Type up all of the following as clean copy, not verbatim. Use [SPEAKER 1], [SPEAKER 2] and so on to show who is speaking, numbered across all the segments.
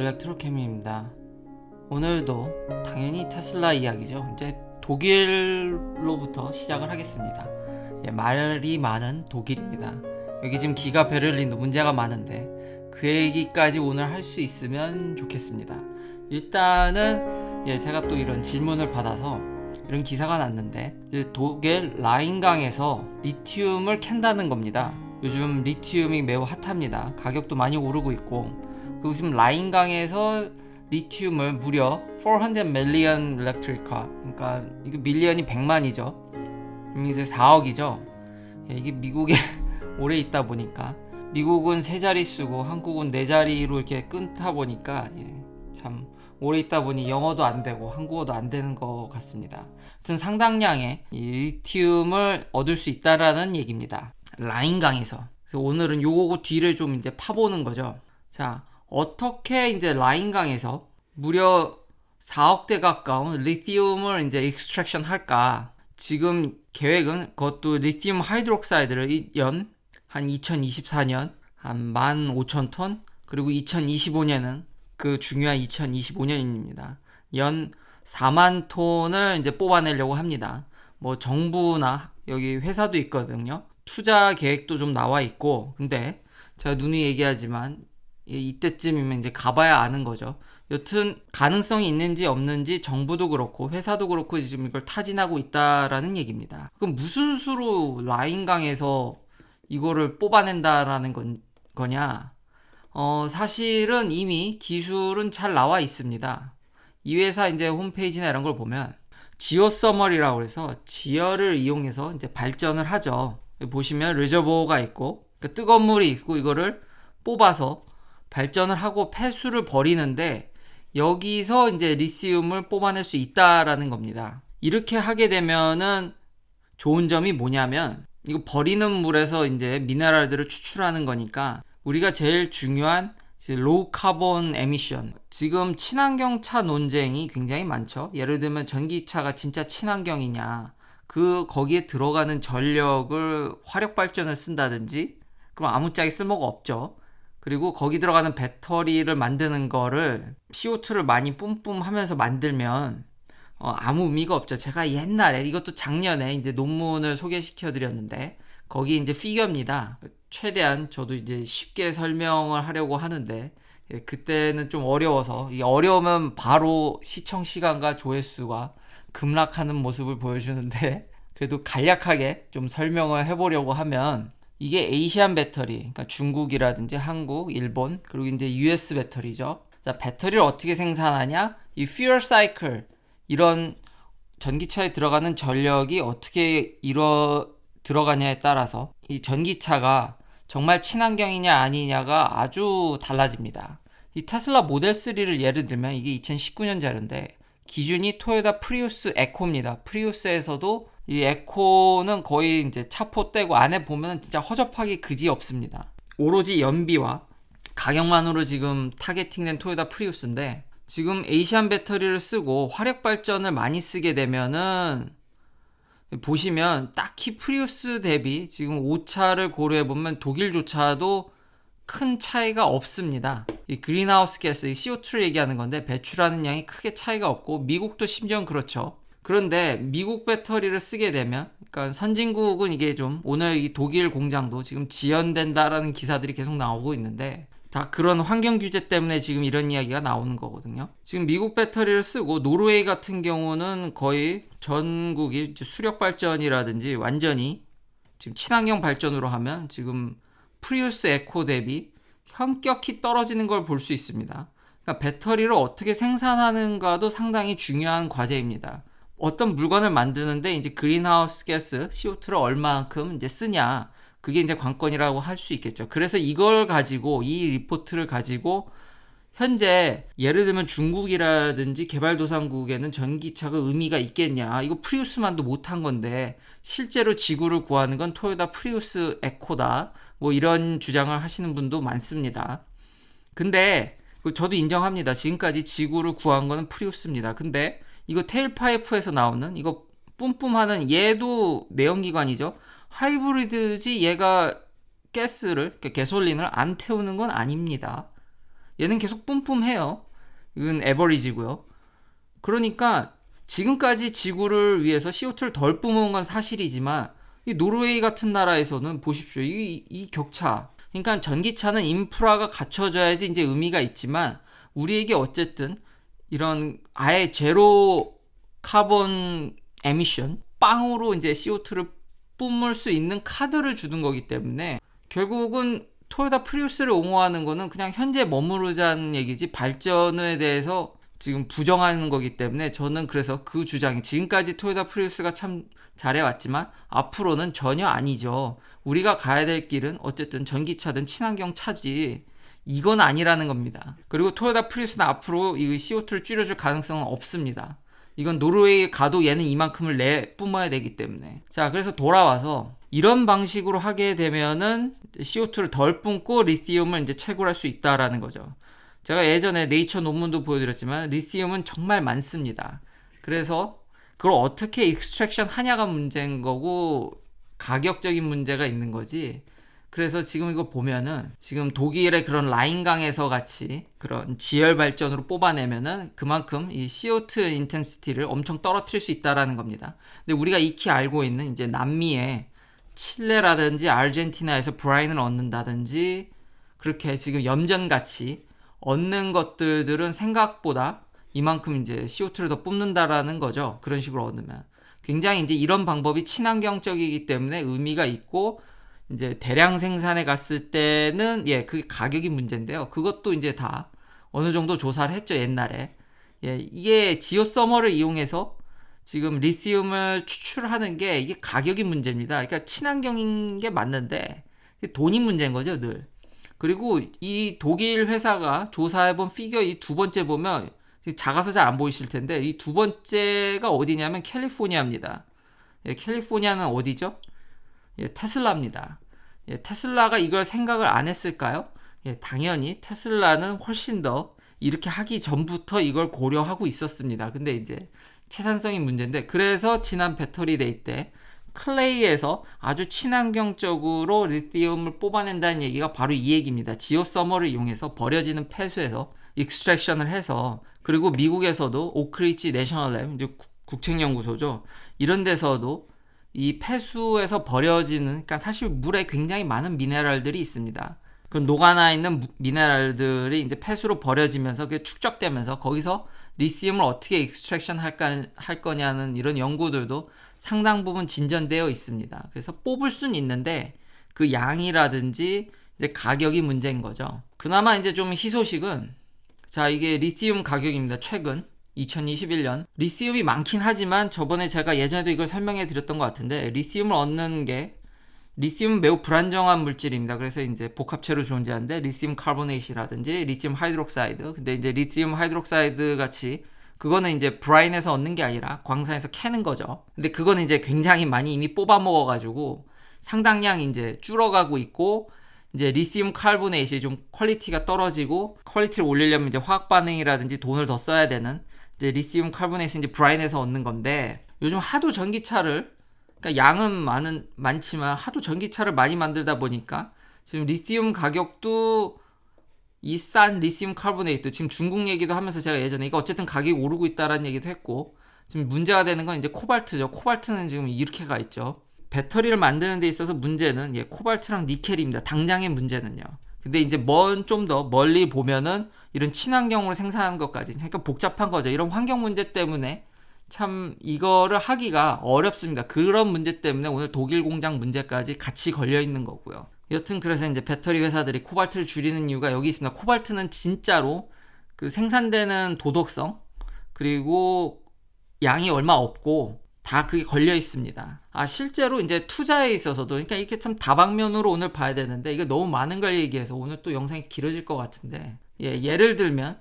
[SPEAKER 1] 일렉트로케미입니다. 오늘도 당연히 테슬라 이야기죠. 이제 독일로부터 시작을 하겠습니다. 말이 많은 독일입니다. 여기 지금 기가 베를린도 문제가 많은데 그 얘기까지 오늘 할 수 있으면 좋겠습니다. 일단은 제가 또 이런 질문을 받아서 이런 기사가 났는데 독일 라인강에서 리튬을 캔다는 겁니다. 요즘 리튬이 매우 핫합니다. 가격도 많이 오르고 있고, 그리고 지금 라인강에서 리튬을 무려 400 million electric car, 그러니까 이게 밀리언이 100만이죠. 이제 4억이죠. 이게 미국에 오래 있다 보니까, 미국은 세 자릿수고 한국은 네 자리로 이렇게 끊다 보니까 참 오래 있다 보니 영어도 안 되고 한국어도 안 되는 것 같습니다. 하여튼 상당량의 이 리튬을 얻을 수 있다라는 얘기입니다. 라인강에서. 그래서 오늘은 요거 뒤를 좀 이제 파보는 거죠. 자, 어떻게 이제 라인강에서 무려 4억대 가까운 리튬을 이제 익스트랙션 할까? 지금 계획은 그것도 리튬 하이드록사이드를 한 2024년 한 15,000톤, 그리고 2025년은 그 중요한 2025년입니다. 연 4만 톤을 이제 뽑아내려고 합니다. 뭐 정부나 여기 회사도 있거든요. 투자 계획도 좀 나와 있고, 근데 제가 누누이 얘기하지만 이때쯤이면 이제 가봐야 아는 거죠. 여튼 가능성이 있는지 없는지 정부도 그렇고 회사도 그렇고 지금 이걸 타진하고 있다라는 얘기입니다. 그럼 무슨 수로 라인강에서 이거를 뽑아낸다라는 거냐? 사실은 이미 기술은 잘 나와 있습니다. 이 회사 이제 홈페이지나 이런 걸 보면 지오서멀이라고 해서 지열을 이용해서 이제 발전을 하죠. 보시면 레저보어가 있고, 그러니까 뜨거운 물이 있고, 이거를 뽑아서 발전을 하고 폐수를 버리는데 여기서 이제 리튬을 뽑아낼 수 있다라는 겁니다. 이렇게 하게 되면은 좋은 점이 뭐냐면, 이거 버리는 물에서 이제 미네랄들을 추출하는 거니까 우리가 제일 중요한 로우 카본 에미션, 지금 친환경 차 논쟁이 굉장히 많죠. 예를 들면 전기차가 진짜 친환경이냐, 거기에 들어가는 전력을 화력 발전을 쓴다든지, 그럼 아무짝에 쓸모가 없죠. 그리고 거기 들어가는 배터리를 만드는 거를 CO2를 많이 뿜뿜 하면서 만들면 아무 의미가 없죠. 제가 옛날에, 이것도 작년에 이제 논문을 소개시켜 드렸는데, 거기 이제 피겨입니다. 최대한 저도 이제 쉽게 설명을 하려고 하는데, 그때는 좀 어려워서, 이게 어려우면 바로 시청 시간과 조회수가 급락하는 모습을 보여주는데, 그래도 간략하게 좀 설명을 해보려고 하면, 이게 아시안 배터리, 그러니까 중국이라든지 한국, 일본, 그리고 이제 US 배터리죠. 자, 배터리를 어떻게 생산하냐? 이 fuel cycle, 이런 전기차에 들어가는 전력이 어떻게 들어가냐에 따라서 이 전기차가 정말 친환경이냐 아니냐가 아주 달라집니다. 이 테슬라 모델 3를 예를 들면, 이게 2019년 자료인데 기준이 토요타 프리우스 에코입니다. 프리우스에서도 이 에코는 거의 이제 차포 떼고 안에 보면 진짜 허접하게 그지 없습니다. 오로지 연비와 가격만으로 지금 타겟팅된 토요타 프리우스인데, 지금 아시안 배터리를 쓰고 화력 발전을 많이 쓰게 되면은 보시면 딱히 프리우스 대비 지금 5차를 고려해보면 독일조차도 큰 차이가 없습니다. 이 그린하우스 가스, 이 CO2를 얘기하는 건데 배출하는 양이 크게 차이가 없고, 미국도 심지어 그렇죠. 그런데 미국 배터리를 쓰게 되면, 그러니까 선진국은 이게 좀, 오늘 이 독일 공장도 지금 지연된다라는 기사들이 계속 나오고 있는데, 다 그런 환경 규제 때문에 지금 이런 이야기가 나오는 거거든요. 지금 미국 배터리를 쓰고, 노르웨이 같은 경우는 거의 전국이 수력 발전이라든지 완전히 지금 친환경 발전으로 하면 지금 프리우스 에코 대비 현격히 떨어지는 걸 볼 수 있습니다. 그러니까 배터리를 어떻게 생산하는가도 상당히 중요한 과제입니다. 어떤 물건을 만드는데 이제 그린하우스 가스 CO2를 얼마만큼 이제 쓰냐, 그게 이제 관건이라고 할 수 있겠죠. 그래서 이걸 가지고, 이 리포트를 가지고 현재 예를 들면 중국이라든지 개발도상국에는 전기차가 의미가 있겠냐, 이거 프리우스만도 못한 건데 실제로 지구를 구하는 건 토요타 프리우스 에코다, 뭐 이런 주장을 하시는 분도 많습니다. 근데 저도 인정합니다. 지금까지 지구를 구한 거는 프리우스입니다. 근데 이거 테일파이프에서 나오는 이거 뿜뿜하는 얘도 내연기관이죠. 하이브리드지 얘가 가스를, 그러니까 게솔린을 안 태우는 건 아닙니다. 얘는 계속 뿜뿜해요. 이건 에버리지고요. 그러니까 지금까지 지구를 위해서 CO2를 덜 뿜어온 건 사실이지만 이 노르웨이 같은 나라에서는 보십시오. 이 격차. 그러니까 전기차는 인프라가 갖춰져야지 이제 의미가 있지만 우리에게 어쨌든 이런 아예 제로 카본 에미션 빵으로 이제 CO2를 뿜을 수 있는 카드를 주는 거기 때문에 결국은 토요타 프리우스를 옹호하는 거는 그냥 현재 머무르자는 얘기지 발전에 대해서 지금 부정하는 거기 때문에 저는 그래서 그 주장이 지금까지 토요타 프리우스가 참 잘해왔지만 앞으로는 전혀 아니죠. 우리가 가야 될 길은 어쨌든 전기차든 친환경 차지 이건 아니라는 겁니다. 그리고 토요타 프리우스는 앞으로 이 CO2를 줄여줄 가능성은 없습니다. 이건 노르웨이에 가도 얘는 이만큼을 내뿜어야 되기 때문에. 자, 그래서 돌아와서 이런 방식으로 하게 되면은 CO2를 덜 뿜고 리튬을 이제 채굴할 수 있다라는 거죠. 제가 예전에 네이처 논문도 보여드렸지만 리튬은 정말 많습니다. 그래서 그걸 어떻게 익스트랙션 하냐가 문제인 거고 가격적인 문제가 있는 거지. 그래서 지금 이거 보면은 지금 독일의 그런 라인강에서 같이 그런 지열 발전으로 뽑아내면은 그만큼 이 CO2 인텐시티를 엄청 떨어뜨릴 수 있다라는 겁니다. 근데 우리가 익히 알고 있는 이제 남미의 칠레라든지 아르헨티나에서 브라인을 얻는다든지 그렇게 지금 염전같이 얻는 것들은 생각보다 이만큼 이제 CO2를 더 뿜는다라는 거죠. 그런 식으로 얻으면. 굉장히 이제 이런 방법이 친환경적이기 때문에 의미가 있고 이제 대량 생산에 갔을 때는 그 가격이 문제인데요. 그것도 이제 다 어느 정도 조사를 했죠, 옛날에. 이게 지오서머를 이용해서 지금 리튬을 추출하는 게 이게 가격이 문제입니다. 그러니까 친환경인 게 맞는데 돈이 문제인 거죠, 늘. 그리고 이 독일 회사가 조사해본 피겨 이 두 번째 보면 작아서 잘 안 보이실 텐데 이 두 번째가 어디냐면 캘리포니아입니다. 캘리포니아는 어디죠? 테슬라입니다. 테슬라가 이걸 생각을 안 했을까요? 당연히 테슬라는 훨씬 더 이렇게 하기 전부터 이걸 고려하고 있었습니다. 근데 이제 채산성이 문제인데 그래서 지난 배터리 데이 때 클레이에서 아주 친환경적으로 리튬을 뽑아낸다는 얘기가 바로 이 얘기입니다. 지오서머를 이용해서 버려지는 폐수에서 익스트랙션을 해서 그리고 미국에서도 오크리지 내셔널 랩 국책연구소죠. 이런 데서도 이 폐수에서 버려지는 그러니까 사실 물에 굉장히 많은 미네랄들이 있습니다. 그 녹아나 있는 미네랄들이 이제 폐수로 버려지면서 그게 축적되면서 거기서 리튬을 어떻게 익스트랙션 할 거냐는 이런 연구들도 상당 부분 진전되어 있습니다. 그래서 뽑을 수는 있는데 그 양이라든지 이제 가격이 문제인 거죠. 그나마 이제 좀 희소식은 자 이게 리튬 가격입니다. 최근 2021년 리튬이 많긴 하지만 저번에 제가 예전에도 이걸 설명해 드렸던 것 같은데 리튬을 얻는 게 리튬은 매우 불안정한 물질입니다. 그래서 이제 복합체로 존재하는데 리튬 카보네이트라든지 리튬 하이드록사이드 근데 이제 리튬 하이드록사이드 같이 그거는 이제 브라인에서 얻는 게 아니라 광산에서 캐는 거죠. 근데 그거는 이제 굉장히 많이 이미 뽑아 먹어가지고 상당량 이제 줄어가고 있고 이제 리튬 카보네이트이 좀 퀄리티가 떨어지고 퀄리티를 올리려면 이제 화학 반응이라든지 돈을 더 써야 되는 이제 리튬 카보네이트 이제 브라인에서 얻는 건데 요즘 하도 전기차를 그러니까 양은 많지만 하도 전기차를 많이 만들다 보니까 지금 리튬 가격도 이 싼 리튬 카보네이트 지금 중국 얘기도 하면서 제가 예전에 이거 어쨌든 가격이 오르고 있다라는 얘기도 했고 지금 문제가 되는 건 이제 코발트죠. 코발트는 지금 이렇게 가 있죠. 배터리를 만드는 데 있어서 문제는 코발트랑 니켈입니다. 당장의 문제는요. 근데 이제 좀 더 멀리 보면은 이런 친환경으로 생산하는 것까지 그러니까 복잡한 거죠. 이런 환경 문제 때문에 참 이거를 하기가 어렵습니다. 그런 문제 때문에 오늘 독일 공장 문제까지 같이 걸려 있는 거고요. 여튼 그래서 이제 배터리 회사들이 코발트를 줄이는 이유가 여기 있습니다. 코발트는 진짜로 그 생산되는 도덕성 그리고 양이 얼마 없고 다 그게 걸려 있습니다. 실제로 이제 투자에 있어서도 그러니까 이렇게 참 다방면으로 오늘 봐야 되는데 이거 너무 많은 걸 얘기해서 오늘 또 영상이 길어질 것 같은데 예를 들면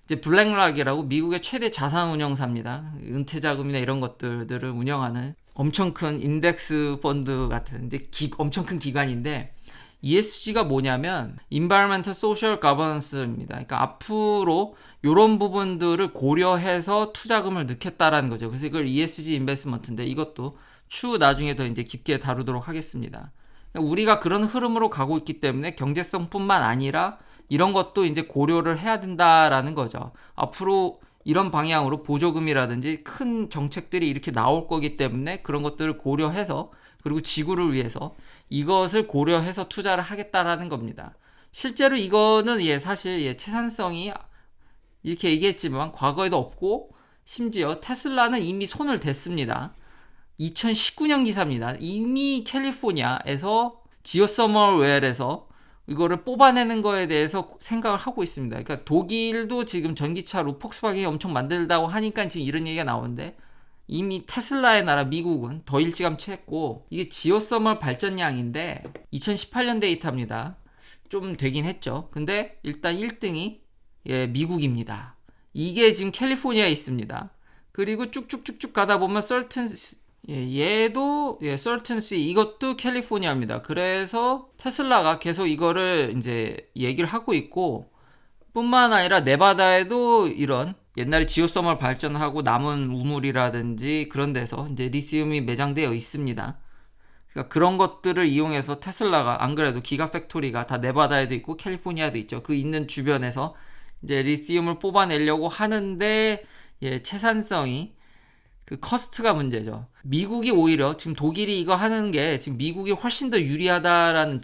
[SPEAKER 1] 이제 블랙락이라고 미국의 최대 자산 운용사입니다. 은퇴 자금이나 이런 것들을 운영하는 엄청 큰 인덱스 펀드 같은 이제 엄청 큰 기관인데 ESG가 뭐냐면 Environmental Social Governance입니다. 그러니까 앞으로 이런 부분들을 고려해서 투자금을 넣겠다라는 거죠. 그래서 이걸 ESG 인베스트먼트인데 이것도 추후 나중에 더 이제 깊게 다루도록 하겠습니다. 그러니까 우리가 그런 흐름으로 가고 있기 때문에 경제성뿐만 아니라 이런 것도 이제 고려를 해야 된다라는 거죠. 앞으로 이런 방향으로 보조금이라든지 큰 정책들이 이렇게 나올 거기 때문에 그런 것들을 고려해서, 그리고 지구를 위해서 이것을 고려해서 투자를 하겠다라는 겁니다. 실제로 이거는 사실 채산성이 이렇게 얘기했지만 과거에도 없고, 심지어 테슬라는 이미 손을 댔습니다. 2019년 기사입니다. 이미 캘리포니아에서 지오 서머웰에서 이거를 뽑아내는 거에 대해서 생각을 하고 있습니다. 그러니까 독일도 지금 전기차로 폭스바겐이 엄청 만들다고 하니까 지금 이런 얘기가 나오는데, 이미 테슬라의 나라 미국은 더 일찌감치 했고, 이게 지오 서머 발전량인데 2018년 데이터입니다. 좀 되긴 했죠. 근데 일단 1등이 미국입니다. 이게 지금 캘리포니아에 있습니다. 그리고 쭉쭉쭉쭉 가다 보면 얘도 Certain 이것도 캘리포니아입니다. 그래서 테슬라가 계속 이거를 이제 얘기를 하고 있고, 뿐만 아니라 네바다에도 이런 옛날에 지오섬을 발전하고 남은 우물이라든지 그런 데서 이제 리튬이 매장되어 있습니다. 그러니까 그런 것들을 이용해서 테슬라가, 안 그래도 기가팩토리가 다 네바다에도 있고 캘리포니아에도 있죠. 그 있는 주변에서 이제 리튬을 뽑아내려고 하는데, 채산성이, 그 커스트가 문제죠. 미국이 오히려 지금 독일이 이거 하는 게 지금 미국이 훨씬 더 유리하다라는,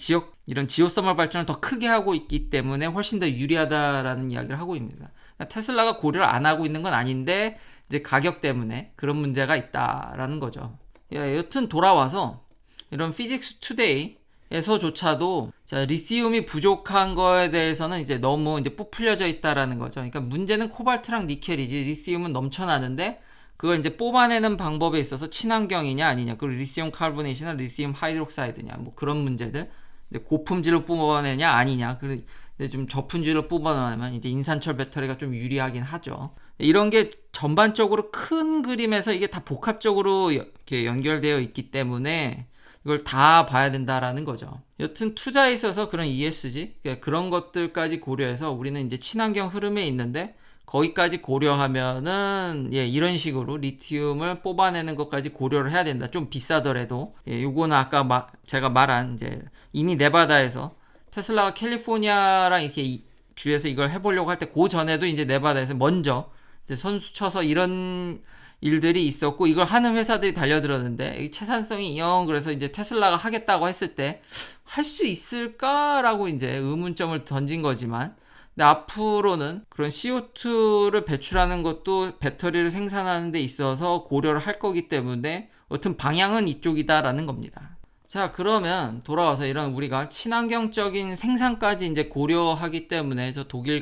[SPEAKER 1] 이런 지오서멀 발전을 더 크게 하고 있기 때문에 훨씬 더 유리하다라는 이야기를 하고 있습니다. 그러니까 테슬라가 고려를 안 하고 있는 건 아닌데 이제 가격 때문에 그런 문제가 있다라는 거죠. 여튼 돌아와서 이런 피직스 투데이에서조차도 리튬이 부족한 거에 대해서는 이제 너무 이제 부풀려져 있다라는 거죠. 그러니까 문제는 코발트랑 니켈이지 리튬은 넘쳐나는데, 그걸 이제 뽑아내는 방법에 있어서 친환경이냐 아니냐, 그리고 리튬 카보네이트나 리튬 하이드록사이드냐, 뭐 그런 문제들, 이제 고품질로 뽑아내냐 아니냐, 그리고 이제 좀 저품질로 뽑아내면 이제 인산철 배터리가 좀 유리하긴 하죠. 이런 게 전반적으로 큰 그림에서 이게 다 복합적으로 이렇게 연결되어 있기 때문에 이걸 다 봐야 된다라는 거죠. 여튼 투자에 있어서 그런 ESG, 그런 것들까지 고려해서 우리는 이제 친환경 흐름에 있는데, 거기까지 고려하면은 이런 식으로 리튬을 뽑아내는 것까지 고려를 해야 된다. 좀 비싸더라도. 요거는 아까 제가 말한 이제 이미 네바다에서 테슬라가 캘리포니아랑 이렇게 주에서 이걸 해보려고 할 때, 그 전에도 이제 네바다에서 먼저 이제 선수 쳐서 이런 일들이 있었고, 이걸 하는 회사들이 달려들었는데 채산성이 영, 그래서 이제 테슬라가 하겠다고 했을 때 할 수 있을까라고 이제 의문점을 던진 거지만, 근데 앞으로는 그런 CO2를 배출하는 것도 배터리를 생산하는 데 있어서 고려를 할 거기 때문에 어떤 방향은 이쪽이다라는 겁니다. 자, 그러면 돌아와서 이런 우리가 친환경적인 생산까지 이제 고려하기 때문에 저 독일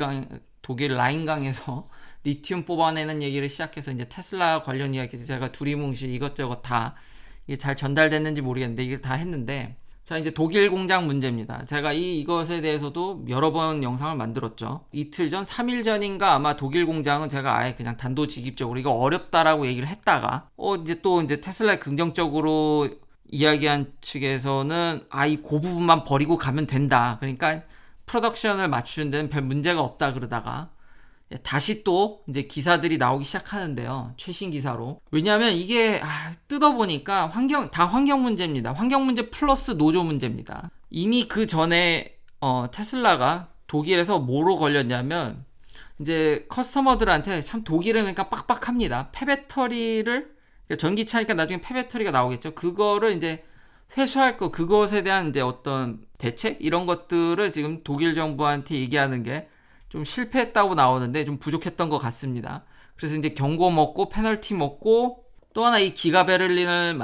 [SPEAKER 1] 라인강에서 리튬 뽑아내는 얘기를 시작해서 이제 테슬라 관련 이야기 제가 두리뭉실 이것저것 다 이게 잘 전달됐는지 모르겠는데 이게 다 했는데, 자, 이제 독일 공장 문제입니다. 제가 이것에 대해서도 여러 번 영상을 만들었죠. 이틀 전, 3일 전인가 아마 독일 공장은 제가 아예 그냥 단도직입적으로 이거 어렵다라고 얘기를 했다가, 이제 테슬라에 긍정적으로 이야기한 측에서는 이 부분만 버리고 가면 된다. 그러니까 프로덕션을 맞추는 데는 별 문제가 없다 그러다가, 다시 또 이제 기사들이 나오기 시작하는데요. 최신 기사로. 왜냐하면 이게 뜯어보니까 환경 문제입니다. 환경 문제 플러스 노조 문제입니다. 이미 그 전에 테슬라가 독일에서 뭐로 걸렸냐면, 이제 커스터머들한테 참 독일은 그러니까 빡빡합니다. 폐배터리를, 전기차니까 나중에 폐배터리가 나오겠죠. 그거를 이제 회수할 거, 그것에 대한 이제 어떤 대책 이런 것들을 지금 독일 정부한테 얘기하는 게 좀 실패했다고 나오는데 좀 부족했던 것 같습니다. 그래서 이제 경고 먹고 페널티 먹고, 또 하나 이 기가베를린을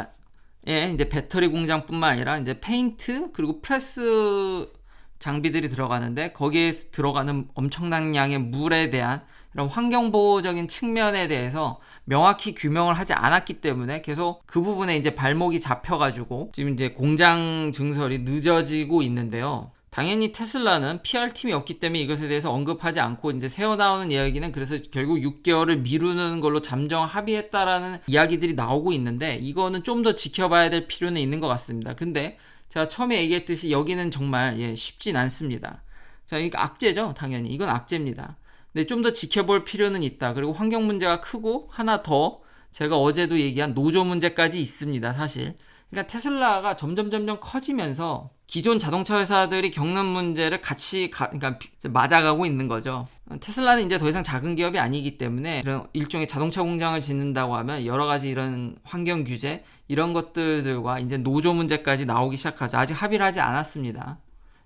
[SPEAKER 1] 이제 배터리 공장뿐만 아니라 이제 페인트 그리고 프레스 장비들이 들어가는데, 거기에 들어가는 엄청난 양의 물에 대한 이런 환경보호적인 측면에 대해서 명확히 규명을 하지 않았기 때문에 계속 그 부분에 이제 발목이 잡혀가지고 지금 이제 공장 증설이 늦어지고 있는데요. 당연히 테슬라는 PR팀이 없기 때문에 이것에 대해서 언급하지 않고, 이제 새어나오는 이야기는 그래서 결국 6개월을 미루는 걸로 잠정 합의했다라는 이야기들이 나오고 있는데, 이거는 좀 더 지켜봐야 될 필요는 있는 것 같습니다. 근데 제가 처음에 얘기했듯이 여기는 정말 쉽진 않습니다. 자, 그러니까 악재죠. 당연히 이건 악재입니다. 근데 좀 더 지켜볼 필요는 있다. 그리고 환경 문제가 크고, 하나 더 제가 어제도 얘기한 노조 문제까지 있습니다. 사실 그러니까 테슬라가 점점 커지면서 기존 자동차 회사들이 겪는 문제를 그러니까 맞아가고 있는 거죠. 테슬라는 이제 더 이상 작은 기업이 아니기 때문에 이런 일종의 자동차 공장을 짓는다고 하면 여러 가지 이런 환경 규제 이런 것들과 이제 노조 문제까지 나오기 시작하죠. 아직 합의를 하지 않았습니다.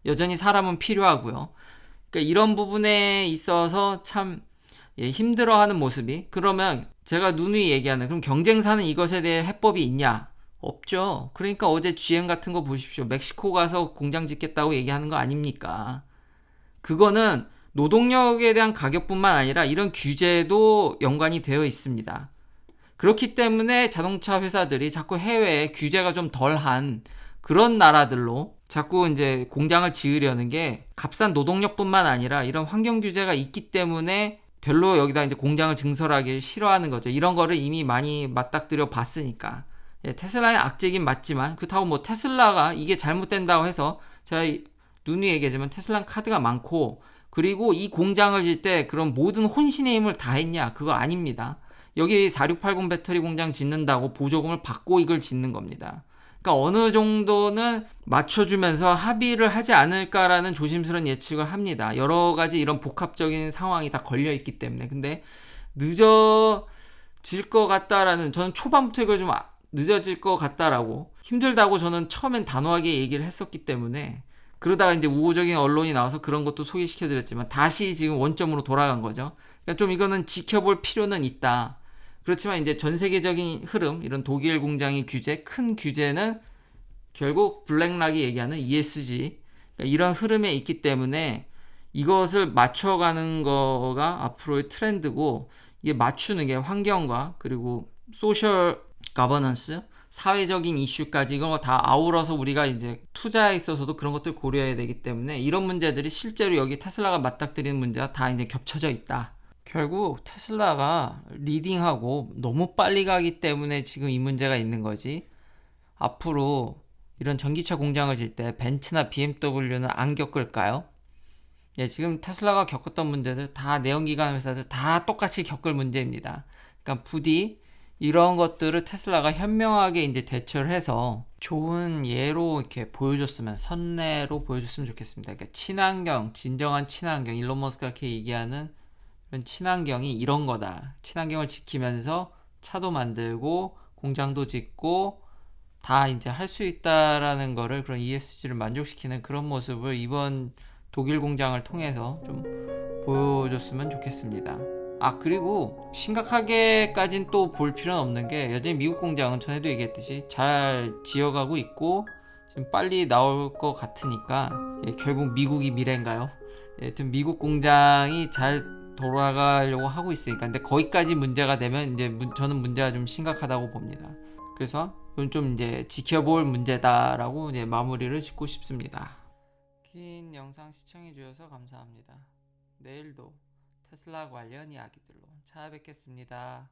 [SPEAKER 1] 여전히 사람은 필요하고요. 그러니까 이런 부분에 있어서 참 힘들어하는 모습이, 그러면 제가 누누이 얘기하는, 그럼 경쟁사는 이것에 대해 해법이 있냐? 없죠. 그러니까 어제 GM 같은 거 보십시오. 멕시코 가서 공장 짓겠다고 얘기하는 거 아닙니까? 그거는 노동력에 대한 가격뿐만 아니라 이런 규제도 연관이 되어 있습니다. 그렇기 때문에 자동차 회사들이 자꾸 해외에 규제가 좀 덜한 그런 나라들로 자꾸 이제 공장을 지으려는 게, 값싼 노동력뿐만 아니라 이런 환경 규제가 있기 때문에 별로 여기다 이제 공장을 증설하기 싫어하는 거죠. 이런 거를 이미 많이 맞닥뜨려 봤으니까. 테슬라의 악재긴 맞지만, 그렇다고 뭐 테슬라가 이게 잘못된다고 해서, 제가 누누이 얘기하지만 테슬라는 카드가 많고, 그리고 이 공장을 질 때 그런 모든 혼신의 힘을 다 했냐? 그거 아닙니다. 여기 4680 배터리 공장 짓는다고 보조금을 받고 이걸 짓는 겁니다. 그러니까 어느 정도는 맞춰주면서 합의를 하지 않을까라는 조심스러운 예측을 합니다. 여러 가지 이런 복합적인 상황이 다 걸려있기 때문에. 근데 늦어질 것 같다라는, 저는 초반부터 이걸 좀 늦어질 것 같다라고, 힘들다고 저는 처음엔 단호하게 얘기를 했었기 때문에, 그러다가 이제 우호적인 언론이 나와서 그런 것도 소개시켜드렸지만 다시 지금 원점으로 돌아간 거죠. 그러니까 좀 이거는 지켜볼 필요는 있다. 그렇지만 이제 전 세계적인 흐름, 이런 독일 공장의 규제, 큰 규제는 결국 블랙락이 얘기하는 ESG, 그러니까 이런 흐름에 있기 때문에 이것을 맞춰가는 거가 앞으로의 트렌드고, 이게 맞추는 게 환경과 그리고 소셜 가버넌스, 사회적인 이슈까지 이런 거 다 아우러서 우리가 이제 투자에 있어서도 그런 것들 고려해야 되기 때문에, 이런 문제들이 실제로 여기 테슬라가 맞닥뜨리는 문제가 다 이제 겹쳐져 있다. 결국 테슬라가 리딩하고 너무 빨리 가기 때문에 지금 이 문제가 있는 거지, 앞으로 이런 전기차 공장을 질 때 벤츠나 BMW는 안 겪을까요? 지금 테슬라가 겪었던 문제들 다 내연기관 회사들 다 똑같이 겪을 문제입니다. 그러니까 부디 이런 것들을 테슬라가 현명하게 이제 대처를 해서 좋은 예로 이렇게 보여줬으면, 선례로 보여줬으면 좋겠습니다. 그러니까 친환경, 진정한 친환경, 일론 머스크가 이렇게 얘기하는 친환경이 이런 거다. 친환경을 지키면서 차도 만들고 공장도 짓고 다 이제 할 수 있다라는 거를, 그런 ESG를 만족시키는 그런 모습을 이번 독일 공장을 통해서 좀 보여줬으면 좋겠습니다. 그리고 심각하게까진 또 볼 필요는 없는 게, 여전히 미국 공장은 전에도 얘기했듯이 잘 지어가고 있고 지금 빨리 나올 것 같으니까, 결국 미국이 미래인가요? 하여튼 미국 공장이 잘 돌아가려고 하고 있으니까. 근데 거기까지 문제가 되면 이제 저는 문제가 좀 심각하다고 봅니다. 그래서 이건 좀 이제 지켜볼 문제다라고 이제 마무리를 짓고 싶습니다. 긴 영상 시청해 주셔서 감사합니다. 내일도 테슬라 관련 이야기들로 찾아뵙겠습니다.